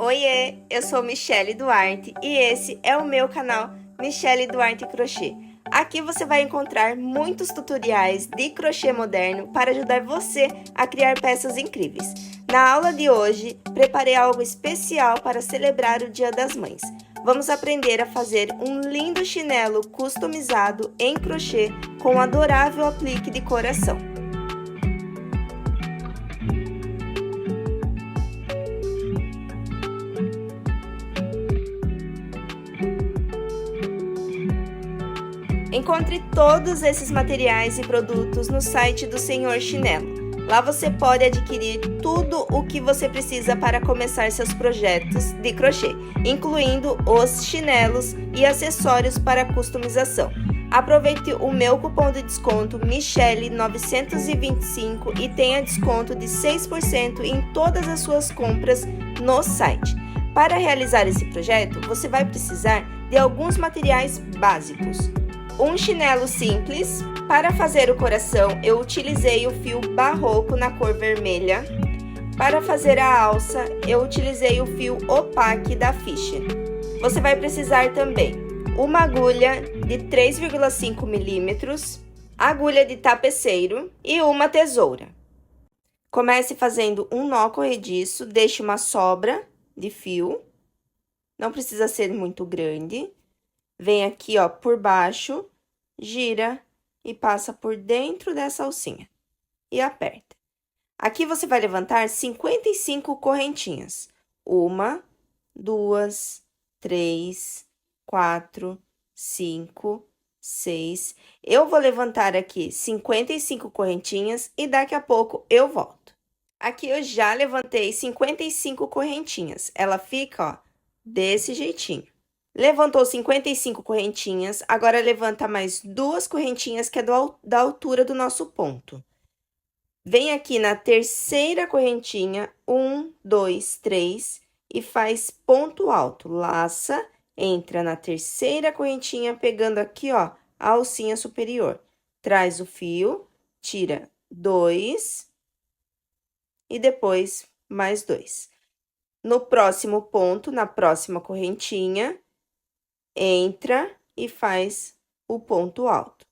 Oiê, eu sou Michele Duarte e esse é o meu canal Michele Duarte Crochê. Aqui você vai encontrar muitos tutoriais de crochê moderno para ajudar você a criar peças incríveis. Na aula de hoje, preparei algo especial para celebrar o Dia das Mães. Vamos aprender a fazer um lindo chinelo customizado em crochê com um adorável aplique de coração. Encontre todos esses materiais e produtos no site do Senhor Chinelo. Lá você pode adquirir tudo o que você precisa para começar seus projetos de crochê, incluindo os chinelos e acessórios para customização. Aproveite o meu cupom de desconto Michele925 e tenha desconto de 6% em todas as suas compras no site. Para realizar esse projeto, você vai precisar de alguns materiais básicos. Um chinelo simples. Para fazer o coração, eu utilizei o fio barroco na cor vermelha. Para fazer a alça, eu utilizei o fio opaque da Fisher. Você vai precisar também uma agulha de 3,5 milímetros, agulha de tapeceiro e uma tesoura. Comece fazendo um nó corrediço, deixe uma sobra de fio. Não precisa ser muito grande. Vem aqui, ó, por baixo, gira e passa por dentro dessa alcinha e aperta. Aqui você vai levantar 55 correntinhas. 1, 2, 3, 4, 5, 6. Eu vou levantar aqui 55 correntinhas e daqui a pouco eu volto. Aqui eu já levantei 55 correntinhas. Ela fica, ó, desse jeitinho. Levantou 55 correntinhas, agora levanta mais 2 correntinhas, que é da altura do nosso ponto. Vem aqui na terceira correntinha, 1, 2, 3, e faz ponto alto. Laça, entra na terceira correntinha, pegando aqui, ó, a alcinha superior. Traz o fio, tira 2, e depois mais 2. No próximo ponto, na próxima correntinha, entra e faz o ponto alto.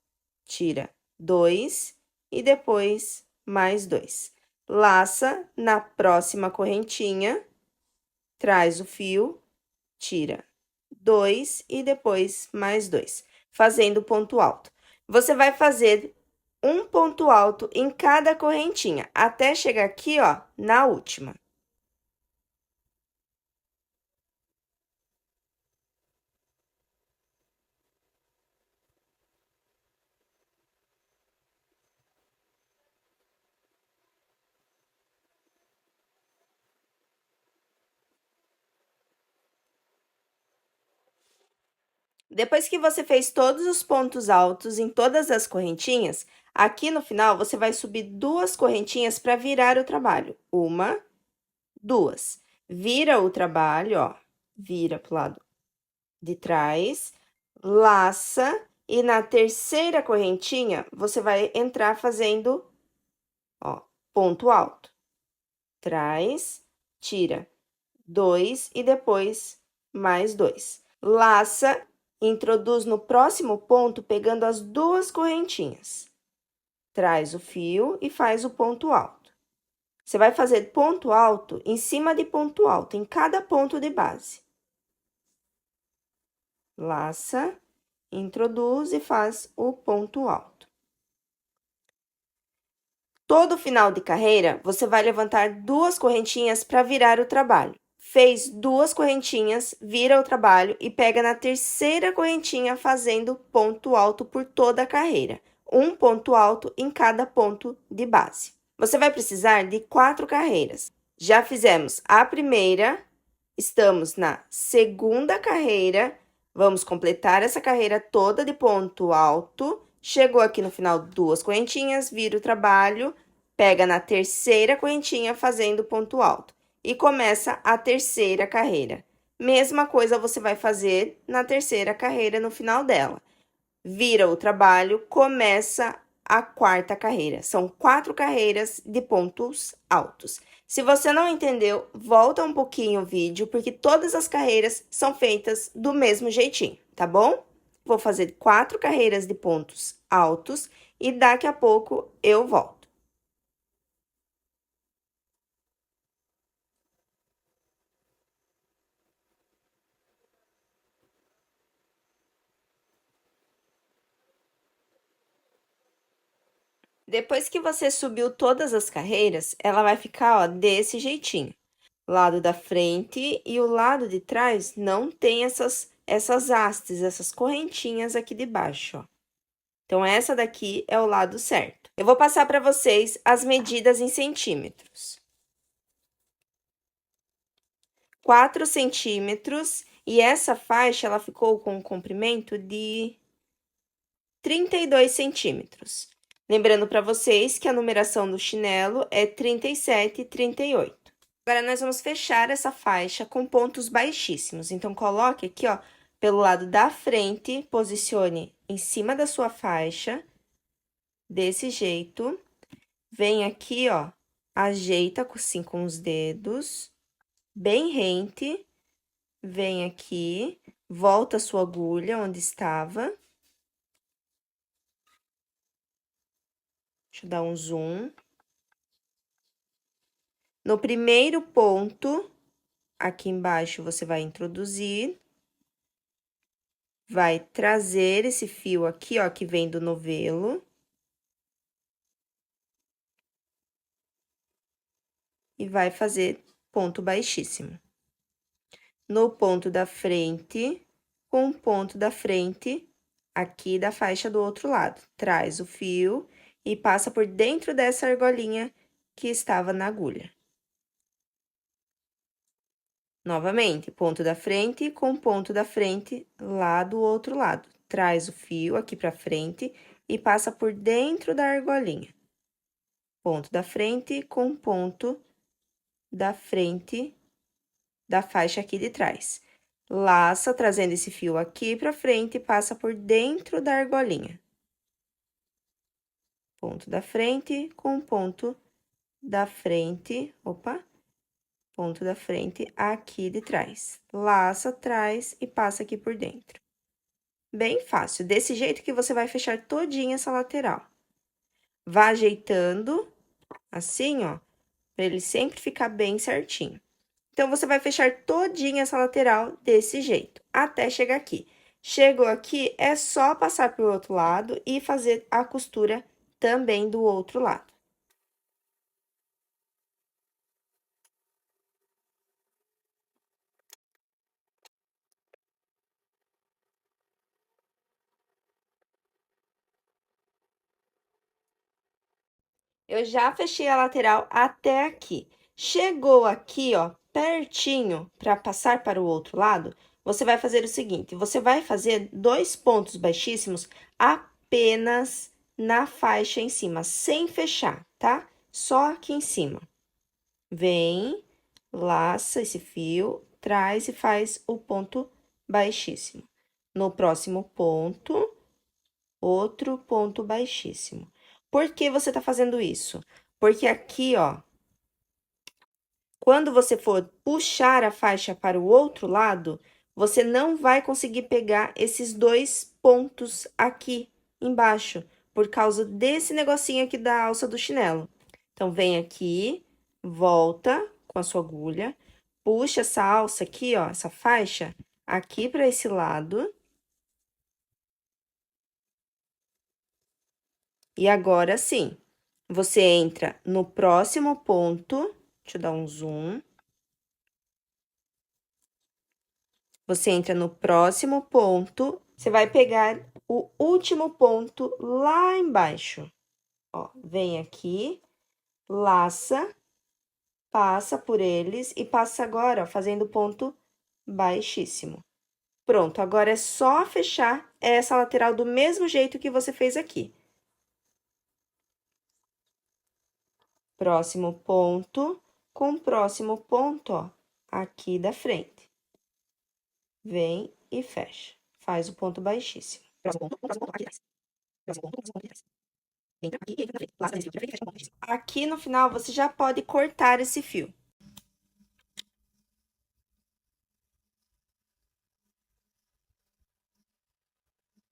Tira 2 e depois mais 2. Laça na próxima correntinha, traz o fio, tira 2 e depois mais 2, fazendo ponto alto. Você vai fazer um ponto alto em cada correntinha, até chegar aqui, ó, na última. Depois que você fez todos os pontos altos em todas as correntinhas, aqui no final você vai subir 2 correntinhas para virar o trabalho. 1, 2. Vira o trabalho, ó, vira pro lado de trás, laça, e na terceira correntinha você vai entrar fazendo, ó, ponto alto. Traz, tira 2 e depois mais 2. Laça, introduz no próximo ponto pegando as 2 correntinhas. Traz o fio e faz o ponto alto. Você vai fazer ponto alto em cima de ponto alto, em cada ponto de base. Laça, introduz e faz o ponto alto. Todo final de carreira, você vai levantar 2 correntinhas para virar o trabalho. Fez 2 correntinhas, vira o trabalho e pega na terceira correntinha fazendo ponto alto por toda a carreira. Um ponto alto em cada ponto de base. Você vai precisar de 4 carreiras. Já fizemos a primeira, estamos na segunda carreira, vamos completar essa carreira toda de ponto alto. Chegou aqui no final 2 correntinhas, vira o trabalho, pega na terceira correntinha fazendo ponto alto. E começa a terceira carreira. Mesma coisa você vai fazer na terceira carreira no final dela. Vira o trabalho, começa a quarta carreira. São 4 carreiras de pontos altos. Se você não entendeu, volta um pouquinho o vídeo, porque todas as carreiras são feitas do mesmo jeitinho, tá bom? Vou fazer 4 carreiras de pontos altos e daqui a pouco eu volto. Depois que você subiu todas as carreiras, ela vai ficar, ó, desse jeitinho. Lado da frente e o lado de trás não tem essas hastes, essas correntinhas aqui de baixo, ó. Então, essa daqui é o lado certo. Eu vou passar para vocês as medidas em centímetros. 4 centímetros, e essa faixa, ela ficou com um comprimento de 32 centímetros. Lembrando para vocês que a numeração do chinelo é 37 e 38. Agora, nós vamos fechar essa faixa com pontos baixíssimos. Então, coloque aqui, ó, pelo lado da frente, posicione em cima da sua faixa, desse jeito. Vem aqui, ó, ajeita assim com os dedos, bem rente. Vem aqui, volta a sua agulha onde estava. Deixa eu dar um zoom. No primeiro ponto, aqui embaixo, você vai introduzir. Vai trazer esse fio aqui, ó, que vem do novelo. E vai fazer ponto baixíssimo. No ponto da frente, com o ponto da frente aqui da faixa do outro lado. Traz o fio e passa por dentro dessa argolinha que estava na agulha. Novamente, ponto da frente com ponto da frente lá do outro lado. Traz o fio aqui pra frente e passa por dentro da argolinha. Ponto da frente com ponto da frente da faixa aqui de trás. Laça, trazendo esse fio aqui pra frente e passa por dentro da argolinha. Ponto da frente com ponto da frente, ponto da frente aqui de trás. Laça, traz e passa aqui por dentro. Bem fácil, desse jeito que você vai fechar todinha essa lateral. Vá ajeitando, assim, ó, pra ele sempre ficar bem certinho. Então, você vai fechar todinha essa lateral desse jeito, até chegar aqui. Chegou aqui, é só passar pro outro lado e fazer a costura também do outro lado. Eu já fechei a lateral até aqui. Chegou aqui, ó, pertinho para passar para o outro lado, você vai fazer o seguinte, você vai fazer 2 pontos baixíssimos apenas na faixa em cima, sem fechar, tá? Só aqui em cima. Vem, laça esse fio, traz e faz o ponto baixíssimo. No próximo ponto, outro ponto baixíssimo. Por que você tá fazendo isso? Porque aqui, ó, quando você for puxar a faixa para o outro lado, você não vai conseguir pegar esses 2 pontos aqui embaixo, por causa desse negocinho aqui da alça do chinelo. Então, vem aqui, volta com a sua agulha, puxa essa alça aqui, ó, essa faixa, aqui para esse lado. E agora sim, você entra no próximo ponto, deixa eu dar um zoom. Você entra no próximo ponto, você vai pegar o último ponto lá embaixo. Ó, vem aqui, laça, passa por eles e passa agora, ó, fazendo ponto baixíssimo. Pronto, agora é só fechar essa lateral do mesmo jeito que você fez aqui. Próximo ponto com o próximo ponto, ó, aqui da frente. Vem e fecha. Faz o ponto baixíssimo. Próximo ponto, aqui atrás. Próximo ponto, aqui atrás. Entra aqui e entra na frente. Lasca nesse fio aqui pra frente e fecha com ponto X. Aqui no final, você já pode cortar esse fio.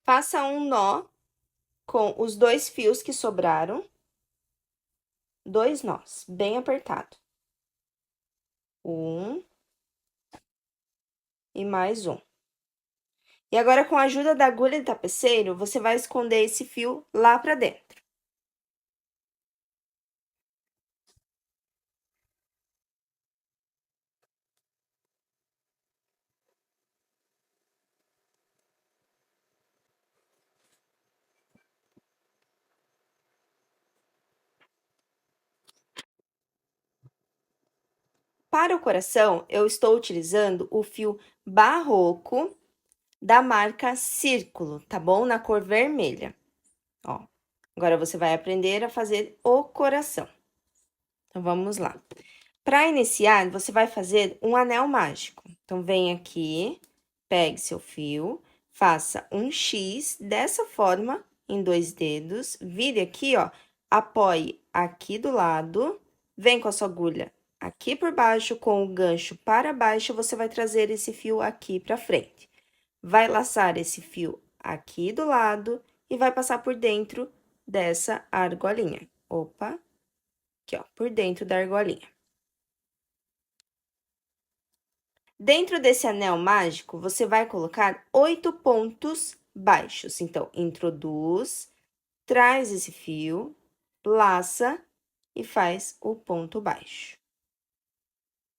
Faça um nó com os 2 fios que sobraram. 2 nós, bem apertado. Um. E mais um. E agora, com a ajuda da agulha de tapeceiro, você vai esconder esse fio lá pra dentro. Para o coração, eu estou utilizando o fio barroco da marca Círculo, tá bom? Na cor vermelha. Ó, agora você vai aprender a fazer o coração. Então, vamos lá. Para iniciar, você vai fazer um anel mágico. Então, vem aqui, pegue seu fio, faça um X dessa forma, em 2 dedos, vire aqui, ó, apoie aqui do lado, vem com a sua agulha aqui por baixo, com o gancho para baixo, você vai trazer esse fio aqui para frente. Vai laçar esse fio aqui do lado e vai passar por dentro dessa argolinha. Opa, aqui, ó, por dentro da argolinha. Dentro desse anel mágico, você vai colocar 8 pontos baixos. Então, introduz, traz esse fio, laça e faz o ponto baixo.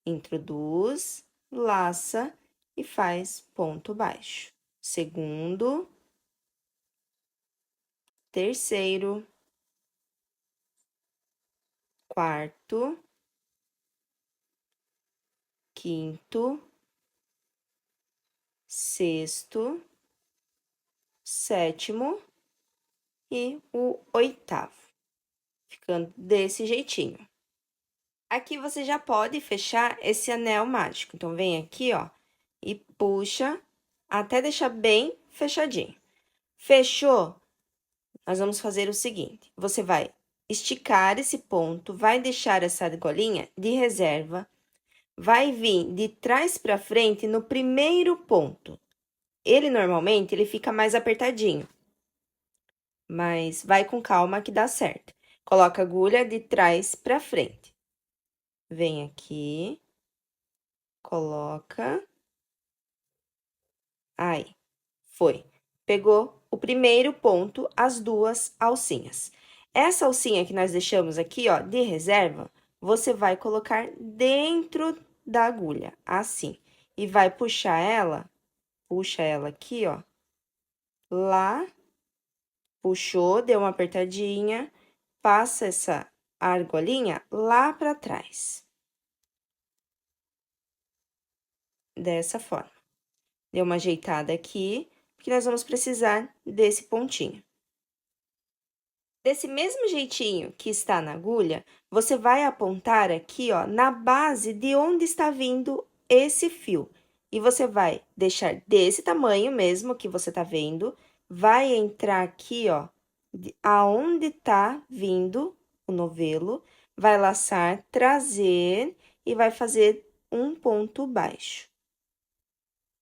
Introduz, laça e faz ponto baixo. Segundo, terceiro, quarto, quinto, sexto, sétimo e o oitavo, ficando desse jeitinho. Aqui você já pode fechar esse anel mágico. Então, vem aqui, ó, e puxa até deixar bem fechadinho. Fechou? Nós vamos fazer o seguinte: você vai esticar esse ponto, vai deixar essa argolinha de reserva, vai vir de trás para frente no primeiro ponto. Ele normalmente ele fica mais apertadinho, mas vai com calma que dá certo. Coloca a agulha de trás para frente. Vem aqui, coloca. Aí, foi. Pegou o primeiro ponto, as 2 alcinhas. Essa alcinha que nós deixamos aqui, ó, de reserva, você vai colocar dentro da agulha, assim. E vai puxar ela, puxa ela aqui, ó, lá, puxou, deu uma apertadinha, passa essa argolinha lá para trás. Dessa forma. Deu uma ajeitada aqui, porque nós vamos precisar desse pontinho. Desse mesmo jeitinho que está na agulha, você vai apontar aqui, ó, na base de onde está vindo esse fio. E você vai deixar desse tamanho mesmo que você tá vendo, vai entrar aqui, ó, aonde tá vindo o novelo, vai laçar, trazer e vai fazer um ponto baixo.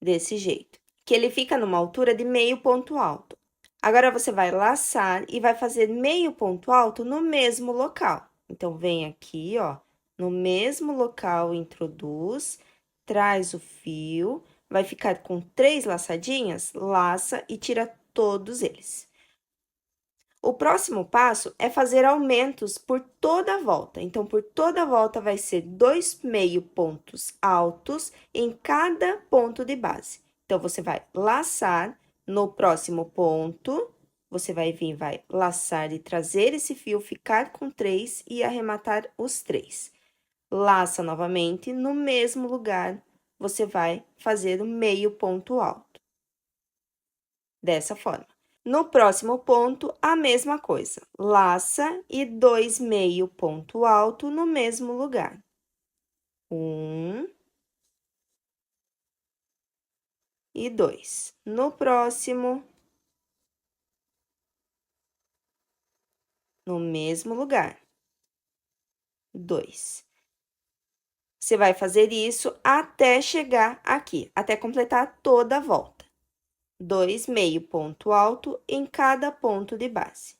Desse jeito, que ele fica numa altura de meio ponto alto. Agora, você vai laçar e vai fazer meio ponto alto no mesmo local. Então, vem aqui, ó, no mesmo local, introduz, traz o fio, vai ficar com 3 laçadinhas, laça e tira todos eles. O próximo passo é fazer aumentos por toda a volta. Então, por toda a volta, vai ser 2 meio pontos altos em cada ponto de base. Então, você vai laçar no próximo ponto, você vai vir, vai laçar e trazer esse fio, ficar com 3 e arrematar os 3. Laça novamente, no mesmo lugar, você vai fazer o meio ponto alto. Dessa forma. No próximo ponto, a mesma coisa. Laça e 2 meio ponto alto no mesmo lugar. 1 e 2. No próximo, no mesmo lugar. 2. Você vai fazer isso até chegar aqui, até completar toda a volta. 2 meio ponto alto em cada ponto de base.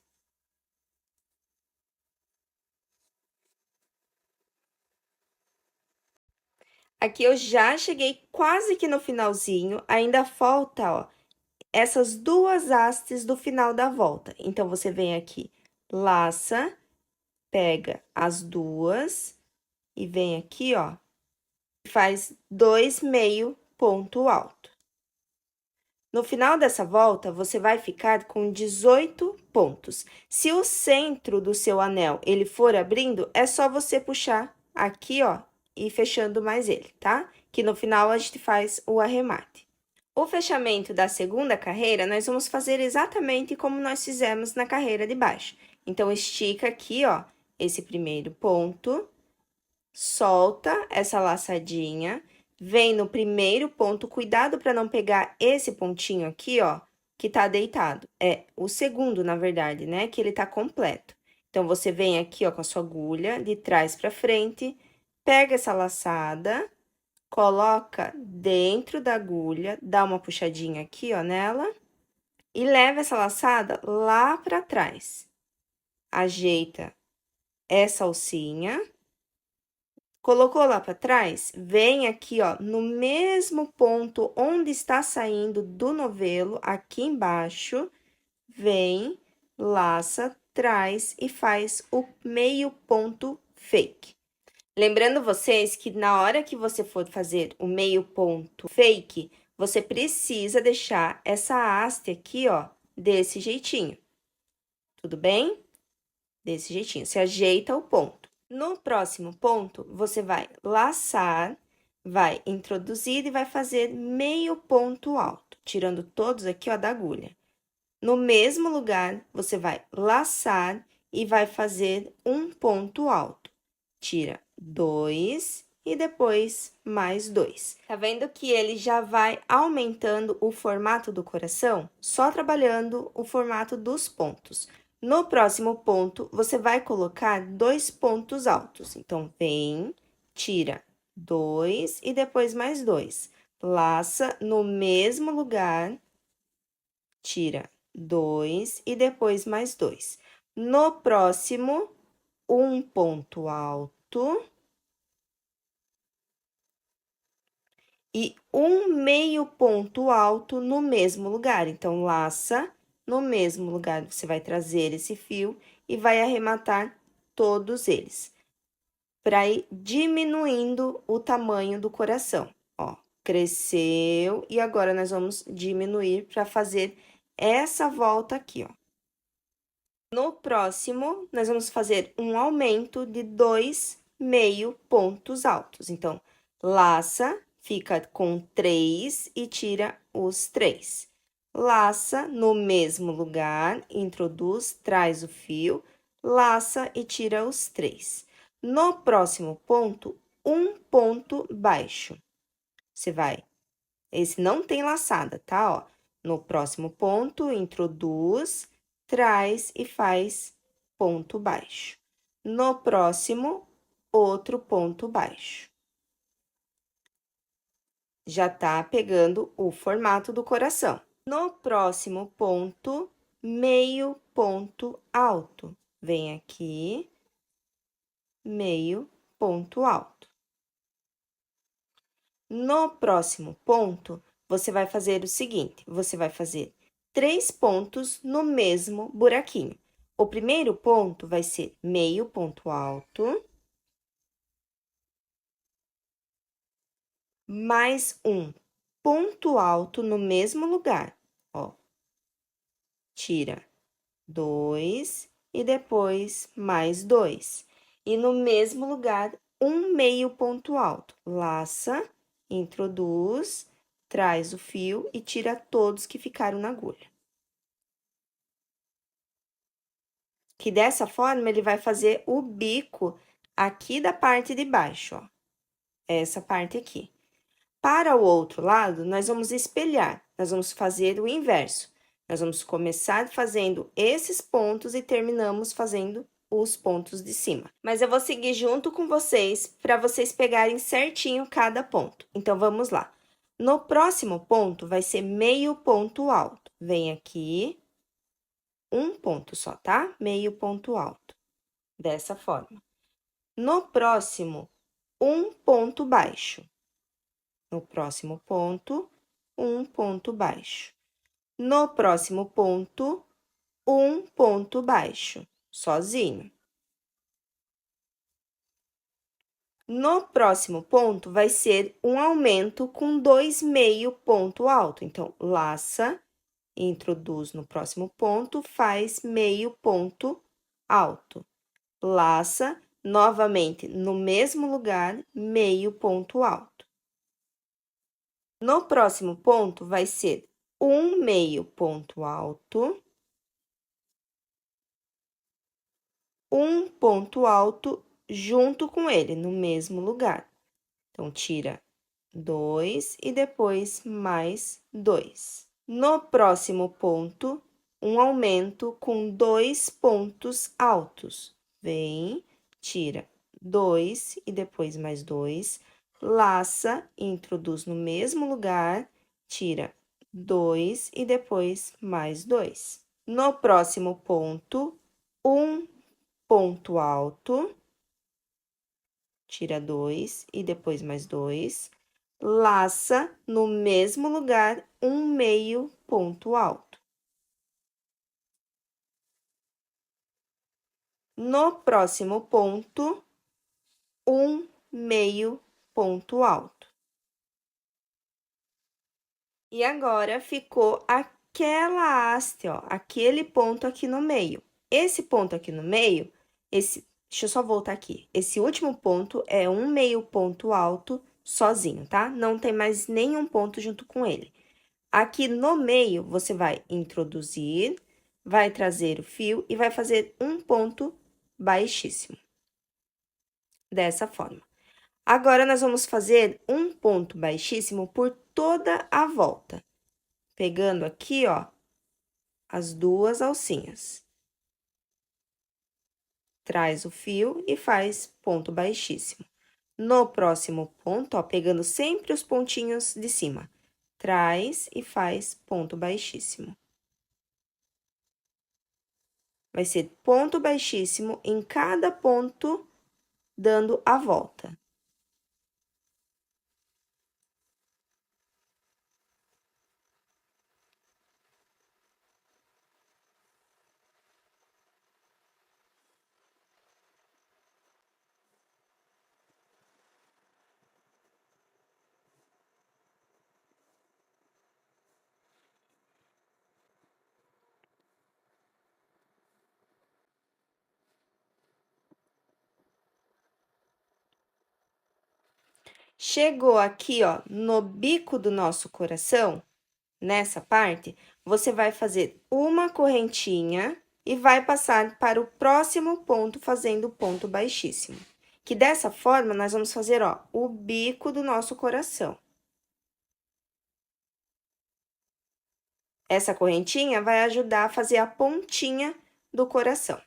Aqui eu já cheguei quase que no finalzinho, ainda falta, ó, essas duas hastes do final da volta. Então, você vem aqui, laça, pega as duas e vem aqui, ó, faz 2 meio ponto alto. No final dessa volta, você vai ficar com 18 pontos. Se o centro do seu anel, ele for abrindo, é só você puxar aqui, ó, e fechando mais ele, tá? Que no final a gente faz o arremate. O fechamento da segunda carreira, nós vamos fazer exatamente como nós fizemos na carreira de baixo. Então, estica aqui, ó, esse primeiro ponto, solta essa laçadinha, vem no primeiro ponto, cuidado para não pegar esse pontinho aqui, ó, que tá deitado. É o segundo, na verdade, né, que ele tá completo. Então, você vem aqui, ó, com a sua agulha, de trás para frente, pega essa laçada, coloca dentro da agulha, dá uma puxadinha aqui, ó, nela, e leva essa laçada lá para trás. Ajeita essa alcinha. Colocou lá para trás, vem aqui, ó, no mesmo ponto onde está saindo do novelo, aqui embaixo, vem, laça, traz e faz o meio ponto fake. Lembrando vocês que na hora que você for fazer o meio ponto fake, você precisa deixar essa haste aqui, ó, desse jeitinho. Tudo bem? Desse jeitinho, você ajeita o ponto. No próximo ponto, você vai laçar, vai introduzir e vai fazer meio ponto alto, tirando todos aqui, ó, da agulha. No mesmo lugar, você vai laçar e vai fazer um ponto alto. Tira 2 e depois mais 2. Tá vendo que ele já vai aumentando o formato do coração? Só trabalhando o formato dos pontos. No próximo ponto, você vai colocar 2 pontos altos. Então, vem, tira 2 e depois mais 2. Laça no mesmo lugar, tira 2 e depois mais 2. No próximo, um ponto alto e um meio ponto alto no mesmo lugar. Então, laça, no mesmo lugar você vai trazer esse fio e vai arrematar todos eles, para ir diminuindo o tamanho do coração. Ó, cresceu e agora nós vamos diminuir para fazer essa volta aqui, ó. No próximo, nós vamos fazer um aumento de 2 meio pontos altos. Então, laça, fica com 3 e tira os 3. Laça no mesmo lugar, introduz, traz o fio, laça e tira os 3. No próximo ponto, um ponto baixo. Você vai... Esse não tem laçada, tá? Ó, no próximo ponto, introduz, traz e faz ponto baixo. No próximo, outro ponto baixo. Já tá pegando o formato do coração. No próximo ponto, meio ponto alto. Vem aqui, meio ponto alto. No próximo ponto, você vai fazer o seguinte, você vai fazer 3 pontos no mesmo buraquinho. O primeiro ponto vai ser meio ponto alto, mais um ponto alto no mesmo lugar, ó. Tira 2 e depois mais 2. E no mesmo lugar, um meio ponto alto. Laça, introduz, traz o fio e tira todos que ficaram na agulha. Que dessa forma, ele vai fazer o bico aqui da parte de baixo, ó. Essa parte aqui. Para o outro lado, nós vamos espelhar, nós vamos fazer o inverso. Nós vamos começar fazendo esses pontos e terminamos fazendo os pontos de cima. Mas eu vou seguir junto com vocês para vocês pegarem certinho cada ponto. Então, vamos lá. No próximo ponto, vai ser meio ponto alto. Vem aqui, um ponto só, tá? Meio ponto alto. Dessa forma. No próximo, um ponto baixo. No próximo ponto, um ponto baixo. No próximo ponto, um ponto baixo, sozinho. No próximo ponto, vai ser um aumento com 2 meio ponto alto. Então, laça, introduz no próximo ponto, faz meio ponto alto. Laça, novamente, no mesmo lugar, meio ponto alto. No próximo ponto, vai ser um meio ponto alto, um ponto alto junto com ele, no mesmo lugar. Então, tira 2 e depois mais 2. No próximo ponto, um aumento com 2 pontos altos. Vem, tira 2 e depois mais 2. Laça, introduz no mesmo lugar, tira 2 e depois mais 2. No próximo ponto, um ponto alto, tira 2 e depois mais 2. Laça no mesmo lugar um meio ponto alto. No próximo ponto, um meio ponto alto. E agora, ficou aquela haste, ó, aquele ponto aqui no meio. Esse ponto aqui no meio, deixa eu só voltar aqui. Esse último ponto é um meio ponto alto sozinho, tá? Não tem mais nenhum ponto junto com ele. Aqui no meio, você vai introduzir, vai trazer o fio e vai fazer um ponto baixíssimo. Dessa forma. Agora, nós vamos fazer um ponto baixíssimo por toda a volta. Pegando aqui, ó, as duas alcinhas. Traz o fio e faz ponto baixíssimo. No próximo ponto, ó, pegando sempre os pontinhos de cima, traz e faz ponto baixíssimo. Vai ser ponto baixíssimo em cada ponto, dando a volta. Chegou aqui, ó, no bico do nosso coração, nessa parte, você vai fazer uma correntinha e vai passar para o próximo ponto fazendo ponto baixíssimo. Que dessa forma, nós vamos fazer, ó, o bico do nosso coração. Essa correntinha vai ajudar a fazer a pontinha do coração.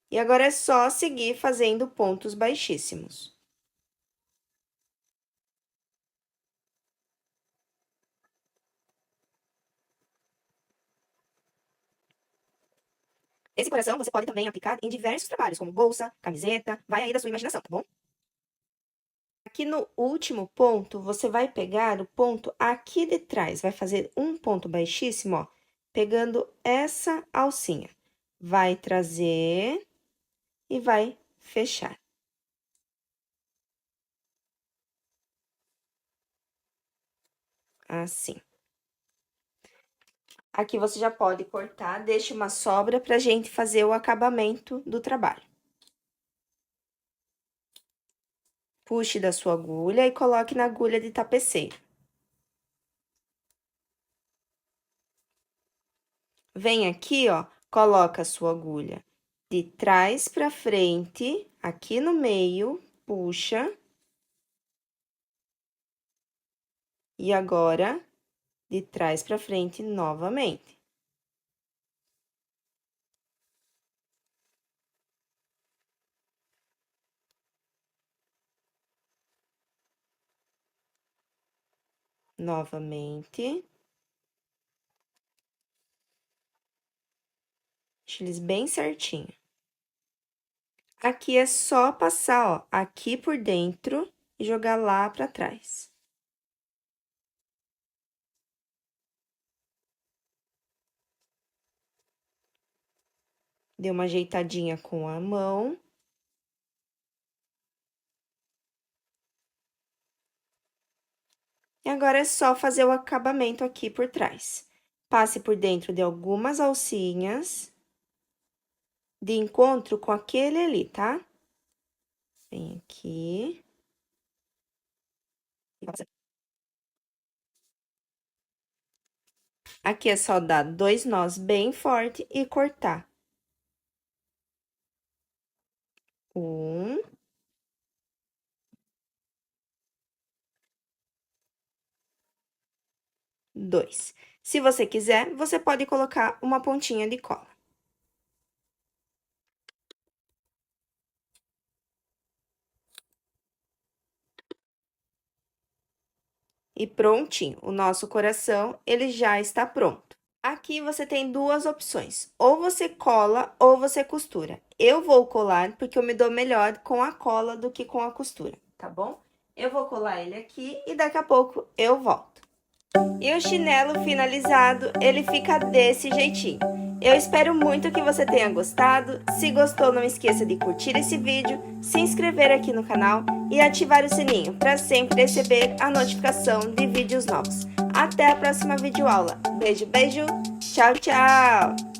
E agora, é só seguir fazendo pontos baixíssimos. Esse coração você pode também aplicar em diversos trabalhos, como bolsa, camiseta, vai aí da sua imaginação, tá bom? Aqui no último ponto, você vai pegar o ponto aqui de trás, vai fazer um ponto baixíssimo, ó, pegando essa alcinha. Vai trazer e vai fechar. Assim. Aqui você já pode cortar, deixa uma sobra pra gente fazer o acabamento do trabalho. Puxe da sua agulha e coloque na agulha de tapeceiro. Vem aqui, ó, coloca a sua agulha de trás pra frente, aqui no meio, puxa. E agora, de trás para frente novamente. Novamente. Deixa eles bem certinho. Aqui é só passar, ó, aqui por dentro e jogar lá para trás. Deu uma ajeitadinha com a mão. E agora é só fazer o acabamento aqui por trás. Passe por dentro de algumas alcinhas de encontro com aquele ali, tá? Vem aqui. Aqui é só dar 2 nós bem forte e cortar. 1. 2. Se você quiser, você pode colocar uma pontinha de cola. E prontinho, o nosso coração, ele já está pronto. Aqui você tem duas opções, ou você cola ou você costura. Eu vou colar porque eu me dou melhor com a cola do que com a costura, tá bom? Eu vou colar ele aqui e daqui a pouco eu volto. E o chinelo finalizado, ele fica desse jeitinho. Eu espero muito que você tenha gostado. Se gostou, não esqueça de curtir esse vídeo, se inscrever aqui no canal e ativar o sininho para sempre receber a notificação de vídeos novos. Até a próxima videoaula. Beijo, beijo. Tchau, tchau.